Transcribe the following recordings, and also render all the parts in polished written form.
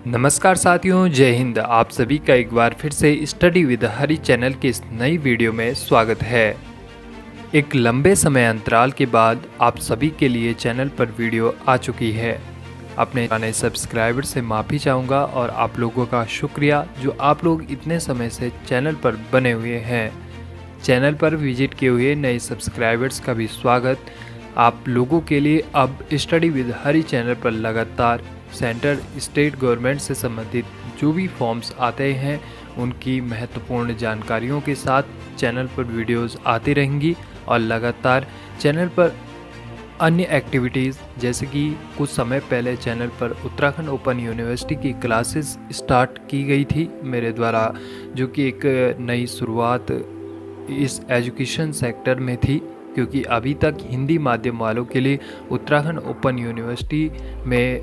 नमस्कार साथियों, जय हिंद। आप सभी का एक बार फिर से स्टडी विद हरी चैनल के इस नई वीडियो में स्वागत है। एक लंबे समय अंतराल के बाद आप सभी के लिए चैनल पर वीडियो आ चुकी है। अपने पुराने सब्सक्राइबर से माफ़ी चाहूँगा और आप लोगों का शुक्रिया जो आप लोग इतने समय से चैनल पर बने हुए हैं। चैनल पर विजिट किए हुए नए सब्सक्राइबर्स का भी स्वागत। आप लोगों के लिए अब स्टडी विद हरी चैनल पर लगातार सेंटर स्टेट गवर्नमेंट से संबंधित जो भी फॉर्म्स आते हैं उनकी महत्वपूर्ण जानकारियों के साथ चैनल पर वीडियोस आती रहेंगी और लगातार चैनल पर अन्य एक्टिविटीज़ जैसे कि कुछ समय पहले चैनल पर उत्तराखंड ओपन यूनिवर्सिटी की क्लासेस स्टार्ट की गई थी मेरे द्वारा, जो कि एक नई शुरुआत इस एजुकेशन सेक्टर में थी, क्योंकि अभी तक हिंदी माध्यम वालों के लिए उत्तराखंड ओपन यूनिवर्सिटी में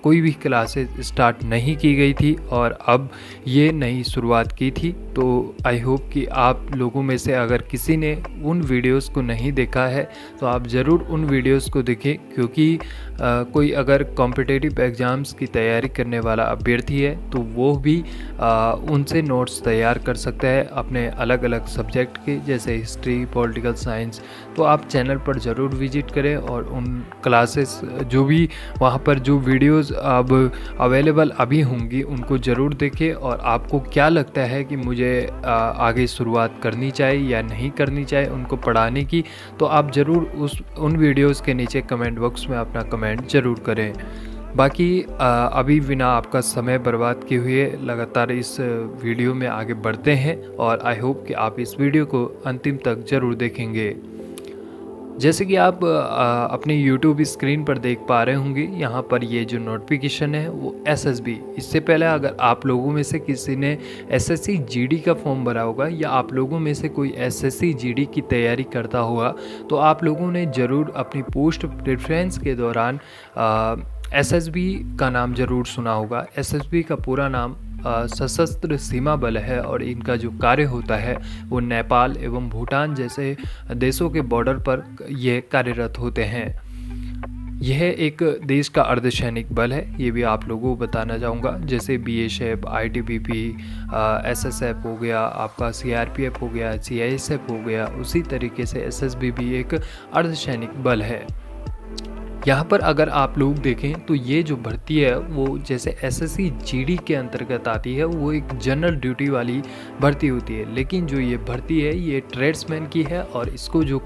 कोई भी क्लासेस स्टार्ट नहीं की गई थी और अब ये नई शुरुआत की थी। तो आई होप कि आप लोगों में से अगर किसी ने उन वीडियोस को नहीं देखा है तो आप ज़रूर उन वीडियोस को देखें, क्योंकि कोई अगर कॉम्पिटिटिव एग्ज़ाम्स की तैयारी करने वाला अभ्यर्थी है तो वो भी उनसे नोट्स तैयार कर सकता है अपने अलग अलग सब्जेक्ट के, जैसे हिस्ट्री, पॉलिटिकल साइंस। तो आप चैनल पर ज़रूर विजिट करें और उन क्लासेस जो भी वहाँ पर जो वीडियोस अब अवेलेबल अभी होंगी उनको ज़रूर देखें। और आपको क्या लगता है कि मुझे आगे शुरुआत करनी चाहिए या नहीं करनी चाहिए उनको पढ़ाने की, तो आप ज़रूर उन वीडियोस के नीचे कमेंट बॉक्स में अपना कमेंट ज़रूर करें। बाकी अभी बिना आपका समय बर्बाद किए हुए लगातार इस वीडियो में आगे बढ़ते हैं और आई होप कि आप इस वीडियो को अंतिम तक ज़रूर देखेंगे। जैसे कि आप अपने YouTube स्क्रीन पर देख पा रहे होंगे, यहाँ पर ये जो नोटिफिकेशन है वो SSB। इससे पहले अगर आप लोगों में से किसी ने SSC GD का फॉर्म भरा होगा या आप लोगों में से कोई SSC GD की तैयारी करता होगा तो आप लोगों ने ज़रूर अपनी पोस्ट प्रेफरेंस के दौरान SSB का नाम ज़रूर सुना होगा। SSB का पूरा नाम सशस्त्र सीमा बल है और इनका जो कार्य होता है वो नेपाल एवं भूटान जैसे देशों के बॉर्डर पर ये कार्यरत होते हैं। यह एक देश का अर्धसैनिक बल है, ये भी आप लोगों को बताना चाहूँगा। जैसे BSF, ITBP, SSF हो गया, आपका CRPF हो गया, CISF हो गया, उसी तरीके से SSB भी एक अर्धसैनिक बल है। यहाँ पर अगर आप लोग देखें तो ये जो भर्ती है वो जैसे SSC GD के अंतर्गत आती है, वो एक जनरल ड्यूटी वाली भर्ती होती है। लेकिन जो ये भर्ती है ये ट्रेड्समैन की है और इसको जो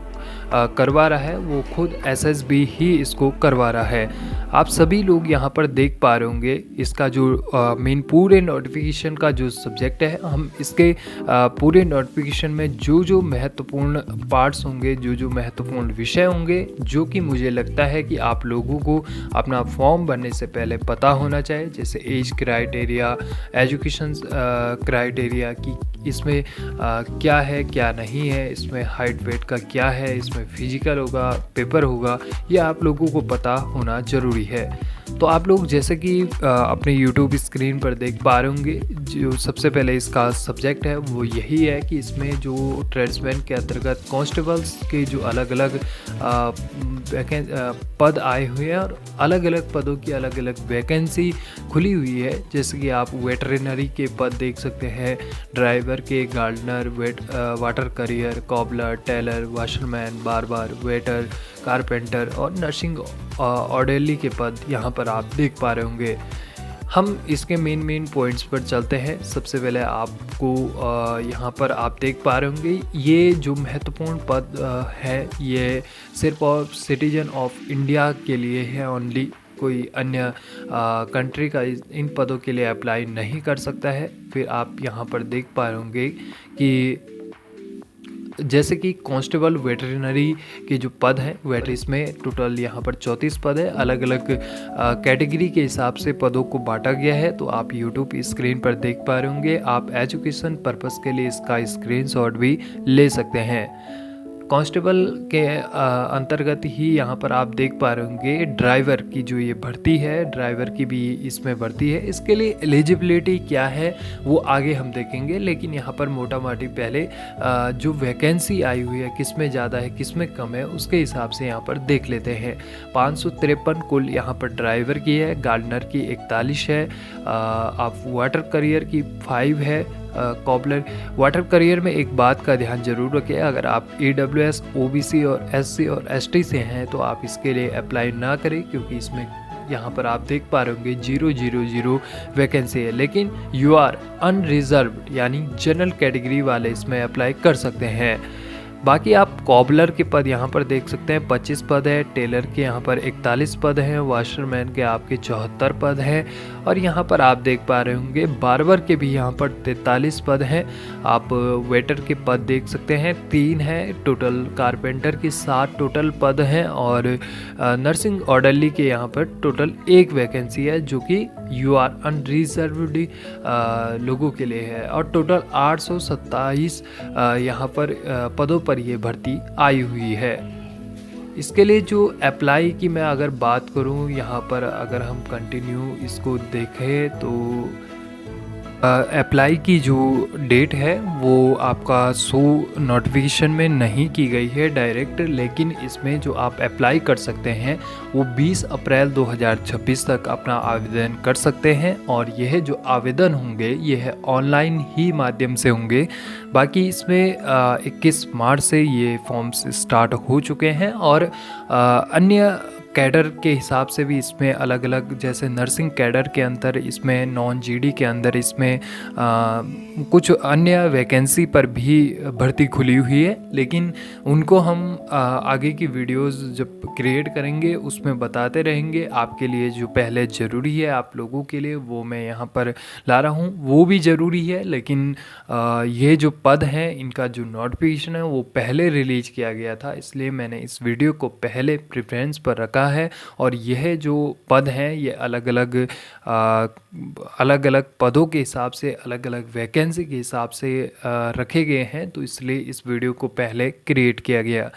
करवा रहा है वो खुद SSB ही इसको करवा रहा है। आप सभी लोग यहाँ पर देख पा रहे होंगे इसका जो मेन पूरे नोटिफिकेशन का जो सब्जेक्ट है, हम इसके पूरे नोटिफिकेशन में जो जो महत्वपूर्ण पार्ट्स होंगे, जो जो महत्वपूर्ण विषय होंगे, जो कि मुझे लगता है कि आप लोगों को अपना फॉर्म भरने से पहले पता होना चाहिए, जैसे एज क्राइटेरिया, एजुकेशन क्राइटेरिया की इसमें क्या है क्या नहीं है, इसमें हाइट वेट का क्या है, इसमें फिजिकल होगा, पेपर होगा, ये आप लोगों को पता होना ज़रूरी है। तो आप लोग जैसे कि अपने YouTube स्क्रीन पर देख पा रहे होंगे, जो सबसे पहले इसका सब्जेक्ट है वो यही है कि इसमें जो ट्रेड्समैन के अंतर्गत कांस्टेबल्स के जो अलग अलग पद आए हुए हैं और अलग अलग पदों की अलग अलग वैकेंसी खुली हुई है। जैसे कि आप वेटरनरी के पद देख सकते हैं, ड्राइवर के, gardener, water carrier, cobbler, tailor, washerman, barber, waiter, carpenter और नर्सिंग ऑर्डरली के पद यहाँ पर आप देख पा रहे होंगे। हम इसके मेन पॉइंट्स पर चलते हैं। सबसे पहले आपको यहाँ पर आप देख पा रहे होंगे ये जो महत्वपूर्ण पद है ये सिर्फ और सिटीजन ऑफ इंडिया के लिए है ओनली। कोई अन्य कंट्री का इन पदों के लिए अप्लाई नहीं कर सकता है। फिर आप यहाँ पर देख पा रहे होंगे कि जैसे कि कांस्टेबल वेटरनरी के जो पद हैं इसमें टोटल यहाँ पर 34 पद है। अलग अलग कैटेगरी के हिसाब से पदों को बांटा गया है। तो आप YouTube स्क्रीन पर देख पा रहे होंगे। आप एजुकेशन पर्पस के लिए इसका स्क्रीनशॉट भी ले सकते हैं। कांस्टेबल के अंतर्गत ही यहाँ पर आप देख पा रहे होंगे ड्राइवर की जो ये भर्ती है, ड्राइवर की भी इसमें भर्ती है। इसके लिए एलिजिबिलिटी क्या है वो आगे हम देखेंगे, लेकिन यहाँ पर मोटा मोटी पहले जो वैकेंसी आई हुई है किस में ज़्यादा है किस में कम है उसके हिसाब से यहाँ पर देख लेते हैं। 553 कुल यहाँ पर ड्राइवर की है, गार्डनर की 41 है, आप वाटर करियर की 5 है, कॉबलर। वाटर करियर में एक बात का ध्यान जरूर रखें, अगर आप AWS, OBC और SC और ST से हैं तो आप इसके लिए अप्लाई ना करें, क्योंकि इसमें यहाँ पर आप देख पा रहे होंगे 000 वैकेंसी है। लेकिन यू आर अनरिजर्व्ड यानी जनरल कैटेगरी वाले इसमें अप्लाई कर सकते हैं। बाकी आप कॉबलर के पद यहाँ पर देख सकते हैं 25 पद है, टेलर के यहाँ पर 41 पद हैं, वाशरमैन के आपके 74 पद हैं, और यहाँ पर आप देख पा रहे होंगे बार्बर के भी यहाँ पर 43 पद हैं। आप वेटर के पद देख सकते हैं 3 हैं टोटल, कारपेंटर के 7 टोटल पद हैं, और नर्सिंग ऑर्डरली के यहाँ पर टोटल 1 वैकेंसी है जो कि यू आर अनरिजर्व्ड लोगों के लिए है, और टोटल 827 यहाँ पर पदों पर ये भर्ती आई हुई है। इसके लिए जो अप्लाई की मैं अगर बात करूं, यहाँ पर अगर हम कंटिन्यू इसको देखें तो अप्लाई की जो डेट है वो आपका शो नोटिफिकेशन में नहीं की गई है डायरेक्ट, लेकिन इसमें जो आप अप्लाई कर सकते हैं वो 20 अप्रैल 2026 तक अपना आवेदन कर सकते हैं, और यह जो आवेदन होंगे यह ऑनलाइन ही माध्यम से होंगे। बाकी इसमें 21 मार्च से ये फॉर्म्स स्टार्ट हो चुके हैं, और अन्य कैडर के हिसाब से भी इसमें अलग अलग, जैसे नर्सिंग कैडर के अंदर इसमें नॉन GD के अंदर इसमें कुछ अन्य वैकेंसी पर भी भर्ती खुली हुई है, लेकिन उनको हम आगे की वीडियोस जब क्रिएट करेंगे उसमें बताते रहेंगे। आपके लिए जो पहले ज़रूरी है आप लोगों के लिए वो मैं यहाँ पर ला रहा हूँ, वो भी ज़रूरी है, लेकिन ये जो पद हैं इनका जो नोटिफिकेशन है वो पहले रिलीज किया गया था, इसलिए मैंने इस वीडियो को पहले प्रेफरेंस पर रखा है। और यह जो पद हैं ये अलग अलग पदों के हिसाब से, अलग अलग वैकेंसी के हिसाब से रखे गए हैं, तो इसलिए इस वीडियो को पहले क्रिएट किया गया।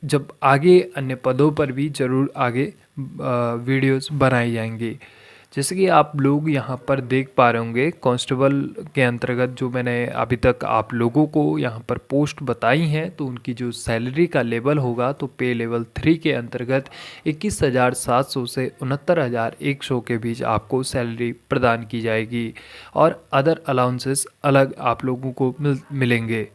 जब आगे अन्य पदों पर भी ज़रूर आगे वीडियोस बनाई जाएंगी। जैसे कि आप लोग यहाँ पर देख पा रहे होंगे कांस्टेबल के अंतर्गत जो मैंने अभी तक आप लोगों को यहाँ पर पोस्ट बताई हैं, तो उनकी जो सैलरी का लेवल होगा तो पे लेवल 3 के अंतर्गत 21,700 से 69,100 के बीच आपको सैलरी प्रदान की जाएगी, और अदर अलाउंसेस अलग आप लोगों को मिलेंगे।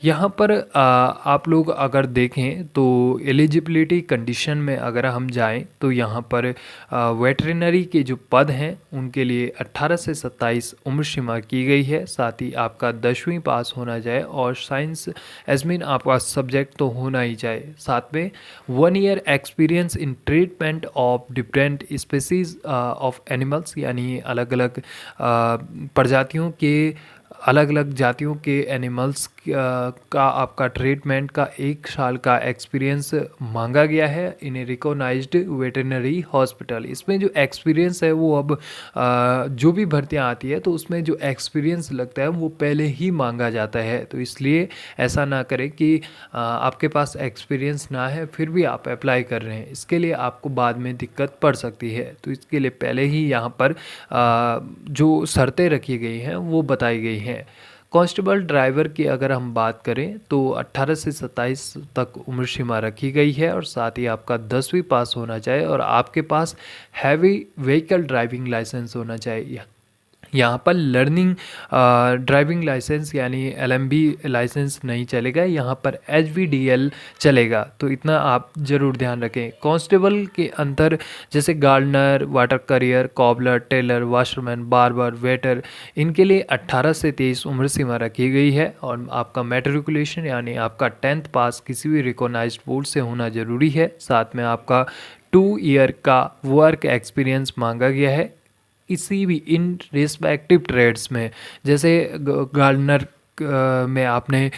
यहाँ पर आप लोग अगर देखें तो एलिजिबिलिटी कंडीशन में अगर हम जाएं तो यहाँ पर वेटरिनरी के जो पद हैं उनके लिए 18 से 27 उम्र सीमा की गई है। साथ ही आपका 10वीं पास होना चाहिए, और साइंस एजमिन आपका सब्जेक्ट तो होना ही चाहिए। साथ में 1 year experience in treatment of different species of animals, यानी अलग अलग प्रजातियों के, अलग अलग जातियों के एनिमल्स का आपका ट्रीटमेंट का 1 साल का एक्सपीरियंस मांगा गया है इन रिकॉग्नाइज्ड वेटरनरी हॉस्पिटल। इसमें जो एक्सपीरियंस है वो अब जो भी भर्तियां आती है तो उसमें जो एक्सपीरियंस लगता है वो पहले ही मांगा जाता है, तो इसलिए ऐसा ना करें कि आपके पास एक्सपीरियंस ना है फिर भी आप अप्लाई कर रहे हैं, इसके लिए आपको बाद में दिक्कत पड़ सकती है। तो इसके लिए पहले ही यहाँ पर जो शर्तें रखी गई हैं वो बताई गई हैं। कांस्टेबल ड्राइवर की अगर हम बात करें तो 18 से 27 तक उम्र सीमा रखी गई है, और साथ ही आपका 10वीं पास होना चाहिए, और आपके पास हैवी व्हीकल ड्राइविंग लाइसेंस होना चाहिए। यहाँ पर लर्निंग ड्राइविंग लाइसेंस यानी LMB लाइसेंस नहीं चलेगा, यहाँ पर HVDL चलेगा, तो इतना आप ज़रूर ध्यान रखें। कांस्टेबल के अंदर जैसे gardener, water carrier, cobbler, tailor, washerman, barber, waiter, इनके लिए 18 से 23 उम्र सीमा रखी गई है, और आपका मैट्रिकुलेशन यानी आपका 10th पास किसी भी रिकॉग्नाइज्ड बोर्ड से होना ज़रूरी है। साथ में आपका 2 ईयर का वर्क एक्सपीरियंस मांगा गया है किसी भी इन रिस्पेक्टिव ट्रेड्स में, जैसे गार्डनर में आपने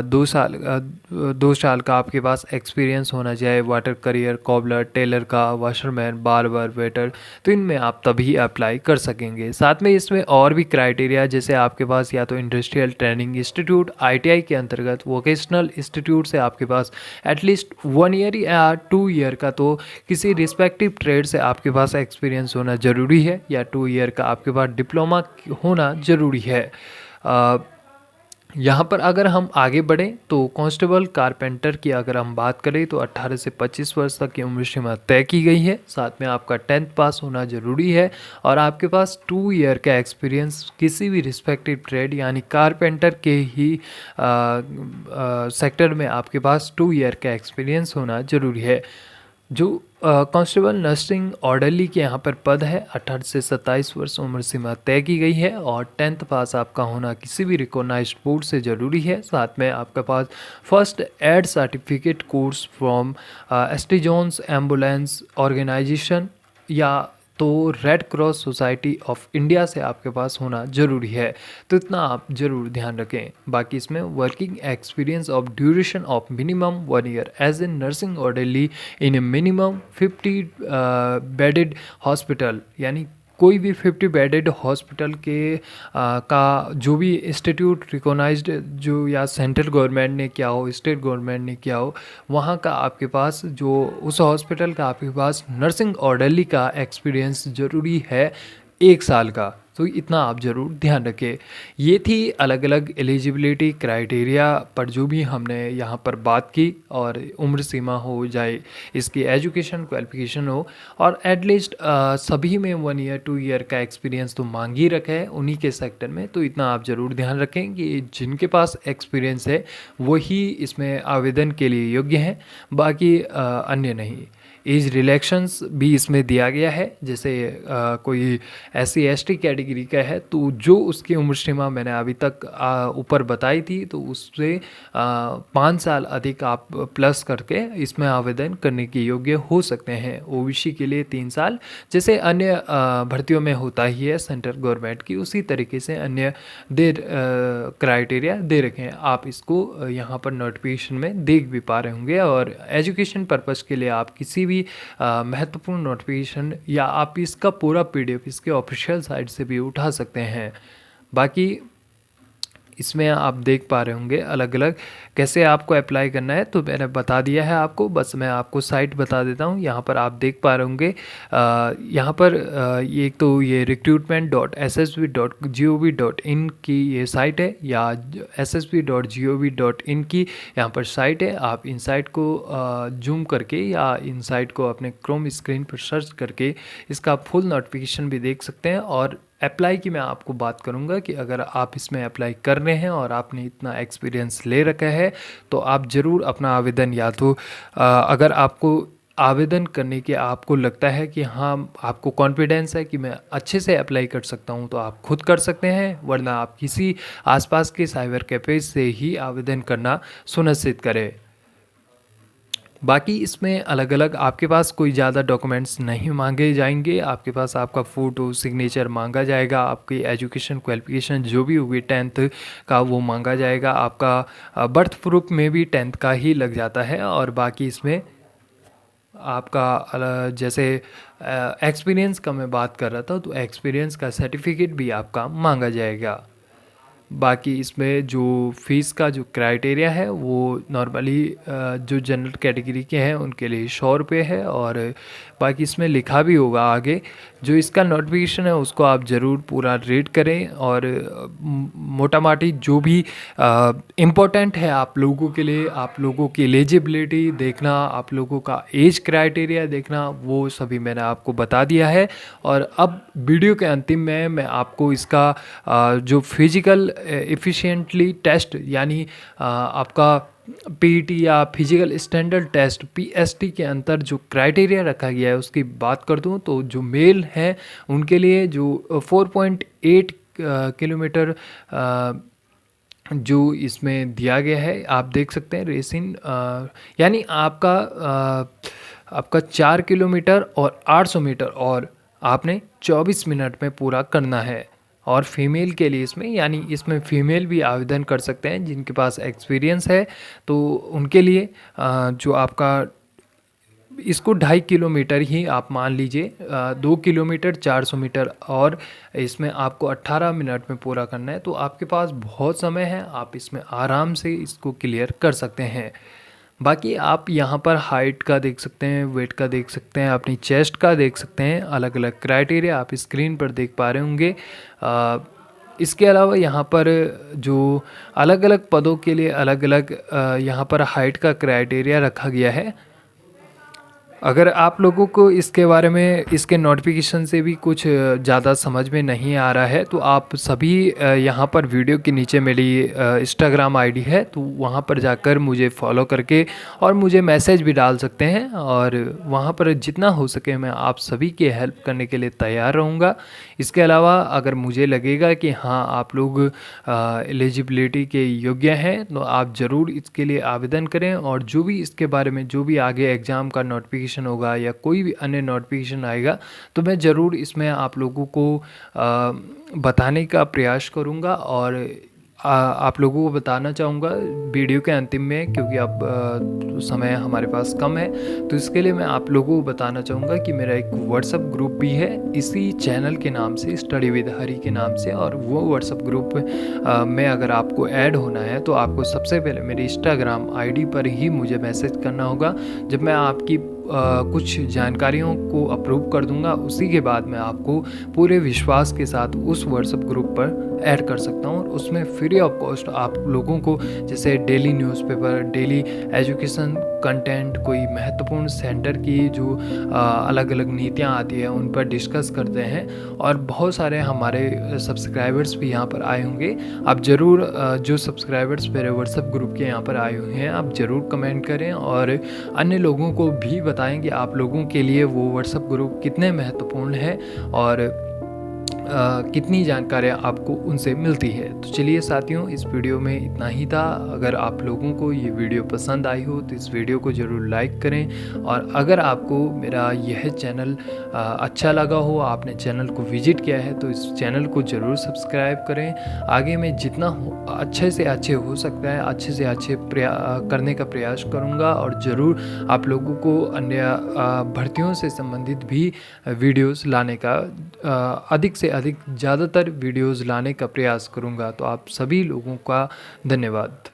2 साल का आपके पास एक्सपीरियंस होना चाहिए। वाटर करियर, कॉबलर, टेलर का, वाशरमैन, बार्बर, वेटर, तो इनमें आप तभी अप्लाई कर सकेंगे। साथ में इसमें और भी क्राइटेरिया, जैसे आपके पास या तो इंडस्ट्रियल ट्रेनिंग इंस्टीट्यूट ITI के अंतर्गत, वोकेशनल इंस्टीट्यूट से आपके पास एटलीस्ट 1 ईयर या 2 ईयर का तो किसी रिस्पेक्टिव ट्रेड से आपके पास एक्सपीरियंस होना ज़रूरी है, या 2 ईयर का आपके पास डिप्लोमा होना ज़रूरी है। यहाँ पर अगर हम आगे बढ़ें तो कांस्टेबल, कारपेंटर की अगर हम बात करें तो 18 से 25 वर्ष तक की उम्र सीमा तय की गई है। साथ में आपका 10th पास होना ज़रूरी है और आपके पास 2 ईयर का एक्सपीरियंस किसी भी रिस्पेक्टिव ट्रेड यानी कारपेंटर के ही सेक्टर में आपके पास 2 ईयर का एक्सपीरियंस होना ज़रूरी है। जो कांस्टेबल नर्सिंग ऑर्डरली के यहाँ पर पद है, 18 से 27 वर्ष उम्र सीमा तय की गई है और 10th पास आपका होना किसी भी रिकॉग्नाइज्ड बोर्ड से ज़रूरी है। साथ में आपके पास first aid certificate course from ST Johns ambulance organisation या तो red cross society of India से आपके पास होना ज़रूरी है। तो इतना आप ज़रूर ध्यान रखें। बाकी इसमें working experience of duration of minimum 1 year as a nursing orderly in a minimum 50 bedded hospital, यानी कोई भी 50 बेडेड हॉस्पिटल के का जो भी इंस्टीट्यूट रिकॉग्नाइज्ड जो या सेंट्रल गवर्नमेंट ने किया हो, स्टेट गवर्नमेंट ने किया हो, वहाँ का आपके पास जो उस हॉस्पिटल का आपके पास नर्सिंग ऑर्डरली का एक्सपीरियंस ज़रूरी है 1 साल का। तो इतना आप ज़रूर ध्यान रखें। ये थी अलग अलग एलिजिबिलिटी क्राइटेरिया पर जो भी हमने यहाँ पर बात की, और उम्र सीमा हो जाए, इसकी एजुकेशन क्वालिफिकेशन हो, और एटलीस्ट सभी में 1 ईयर 2 ईयर का एक्सपीरियंस तो मांग ही रखा है उन्हीं के सेक्टर में। तो इतना आप ज़रूर ध्यान रखें कि जिनके पास एक्सपीरियंस है वही इसमें आवेदन के लिए योग्य हैं, बाकी अन्य नहीं। एज रिलैक्शंस भी इसमें दिया गया है, जैसे कोई SC ST कैटेगरी का है तो जो उसकी उम्र सीमा मैंने अभी तक ऊपर बताई थी, तो उससे 5 साल अधिक आप प्लस करके इसमें आवेदन करने के योग्य हो सकते हैं। OBC के लिए 3 साल, जैसे अन्य भर्तियों में होता ही है सेंट्रल गवर्नमेंट की, उसी तरीके से अन्य क्राइटेरिया दे रखे हैं। आप इसको यहाँ पर नोटिफिकेशन में देख भी पा रहे होंगे, और एजुकेशन पर्पज़ के लिए आप किसी भी महत्वपूर्ण नोटिफिकेशन या आप इसका पूरा PDF इसके ऑफिशियल साइट से भी उठा सकते हैं। बाकी इसमें आप देख पा रहे होंगे अलग अलग कैसे आपको अप्लाई करना है, तो मैंने बता दिया है आपको, बस मैं आपको साइट बता देता हूँ। यहाँ पर आप देख पा रहे होंगे, यहाँ पर एक तो ये recruitment.ssb.gov.in की ये साइट है, या ssb.gov.in की यहाँ पर साइट है। आप इन साइट को जूम करके या इन साइट को अपने क्रोम स्क्रीन पर सर्च करके इसका फुल नोटिफिकेशन भी देख सकते हैं। और अप्लाई की मैं आपको बात करूंगा कि अगर आप इसमें अप्लाई कर रहे हैं और आपने इतना एक्सपीरियंस ले रखा है तो आप ज़रूर अपना आवेदन, या तो अगर आपको आवेदन करने के आपको लगता है कि हाँ आपको कॉन्फिडेंस है कि मैं अच्छे से अप्लाई कर सकता हूँ, तो आप खुद कर सकते हैं, वरना आप किसी आसपास के साइबर कैफे से ही आवेदन करना सुनिश्चित करें। बाकी इसमें अलग अलग आपके पास कोई ज़्यादा डॉक्यूमेंट्स नहीं मांगे जाएंगे। आपके पास आपका फ़ोटो, सिग्नेचर मांगा जाएगा, आपकी एजुकेशन क्वालिफिकेशन जो भी होगी 10th का वो मांगा जाएगा, आपका बर्थ प्रूफ में भी 10th का ही लग जाता है। और बाकी इसमें आपका जैसे एक्सपीरियंस का मैं बात कर रहा था, तो एक्सपीरियंस का सर्टिफिकेट भी आपका मांगा जाएगा। बाकी इसमें जो फ़ीस का जो क्राइटेरिया है वो नॉर्मली जो जनरल कैटेगरी के हैं उनके लिए 100 रुपये है, और बाकी इसमें लिखा भी होगा आगे, जो इसका नोटिफिकेशन है उसको आप ज़रूर पूरा रीड करें। और मोटा माटी जो भी इम्पोर्टेंट है आप लोगों के लिए, आप लोगों की एलिजिबिलिटी देखना, आप लोगों का एज क्राइटेरिया देखना, वो सभी मैंने आपको बता दिया है। और अब वीडियो के अंतिम में मैं आपको इसका जो फिजिकल एफिशिएंटली टेस्ट, यानी आपका PET या फिजिकल स्टैंडर्ड टेस्ट PST के अंतर जो क्राइटेरिया रखा गया है उसकी बात कर दूं, तो जो मेल हैं उनके लिए जो 4.8 किलोमीटर जो इसमें दिया गया है आप देख सकते हैं रेसिन, यानी आपका 4 किलोमीटर और 800 मीटर और आपने 24 मिनट में पूरा करना है। और फीमेल के लिए इसमें, यानी इसमें फीमेल भी आवेदन कर सकते हैं जिनके पास एक्सपीरियंस है, तो उनके लिए जो आपका इसको 2.5 किलोमीटर ही आप मान लीजिए, 2 किलोमीटर 400 मीटर, और इसमें आपको 18 मिनट में पूरा करना है। तो आपके पास बहुत समय है, आप इसमें आराम से इसको क्लियर कर सकते हैं। बाकी आप यहाँ पर हाइट का देख सकते हैं, वेट का देख सकते हैं, अपनी चेस्ट का देख सकते हैं, अलग अलग क्राइटेरिया आप स्क्रीन पर देख पा रहे होंगे। इसके अलावा यहाँ पर जो अलग अलग पदों के लिए अलग अलग यहाँ पर हाइट का क्राइटेरिया रखा गया है। अगर आप लोगों को इसके बारे में, इसके नोटिफिकेशन से भी कुछ ज़्यादा समझ में नहीं आ रहा है, तो आप सभी यहाँ पर वीडियो के नीचे मेरी इंस्टाग्राम आईडी है, तो वहाँ पर जाकर मुझे फॉलो करके और मुझे मैसेज भी डाल सकते हैं, और वहाँ पर जितना हो सके मैं आप सभी की हेल्प करने के लिए तैयार रहूँगा। इसके अलावा अगर मुझे लगेगा कि हाँ आप लोग एलिजिबिलिटी के योग्य हैं, तो आप ज़रूर इसके लिए आवेदन करें, और जो भी इसके बारे में जो भी आगे एग्ज़ाम का नोटिफिकेशन होगा या कोई भी अन्य नोटिफिकेशन आएगा, तो मैं ज़रूर इसमें आप लोगों को बताने का प्रयास करूँगा, और आप लोगों को बताना चाहूँगा वीडियो के अंतिम में, क्योंकि अब समय हमारे पास कम है, तो इसके लिए मैं आप लोगों को बताना चाहूँगा कि मेरा एक व्हाट्सअप ग्रुप भी है इसी चैनल के नाम से, स्टडी विद हरी के नाम से। और वो व्हाट्सअप ग्रुप में अगर आपको ऐड होना है, तो आपको सबसे पहले मेरी इंस्टाग्राम आईडी पर ही मुझे मैसेज करना होगा। जब मैं आपकी कुछ जानकारियों को अप्रूव कर दूंगा, उसी के बाद मैं आपको पूरे विश्वास के साथ उस व्हाट्सएप ग्रुप पर ऐड कर सकता हूं, और उसमें फ्री ऑफ कॉस्ट आप लोगों को जैसे daily newspaper, daily education content, कोई महत्वपूर्ण सेंटर की जो अलग अलग नीतियां आती है उन पर डिस्कस करते हैं। और बहुत सारे हमारे सब्सक्राइबर्स भी यहाँ पर आए होंगे। आप ज़रूर जो सब्सक्राइबर्स मेरे व्हाट्सएप ग्रुप के यहाँ पर आए हुए हैं, आप ज़रूर कमेंट करें और अन्य लोगों को भी बताएं कि आप लोगों के लिए वो व्हाट्सएप ग्रुप कितने महत्वपूर्ण है और कितनी जानकारियाँ आपको उनसे मिलती है। तो चलिए साथियों, इस वीडियो में इतना ही था। अगर आप लोगों को ये वीडियो पसंद आई हो तो इस वीडियो को ज़रूर लाइक करें, और अगर आपको मेरा यह चैनल अच्छा लगा हो, आपने चैनल को विजिट किया है, तो इस चैनल को ज़रूर सब्सक्राइब करें। आगे मैं जितना अच्छे से अच्छे हो सकता है अच्छे से अच्छे करने का प्रयास करूँगा, और ज़रूर आप लोगों को अन्य भर्तियों से संबंधित भी वीडियोज़ लाने का अधिक से अधिक ज़्यादातर वीडियोज़ लाने का प्रयास करूँगा। तो आप सभी लोगों का धन्यवाद।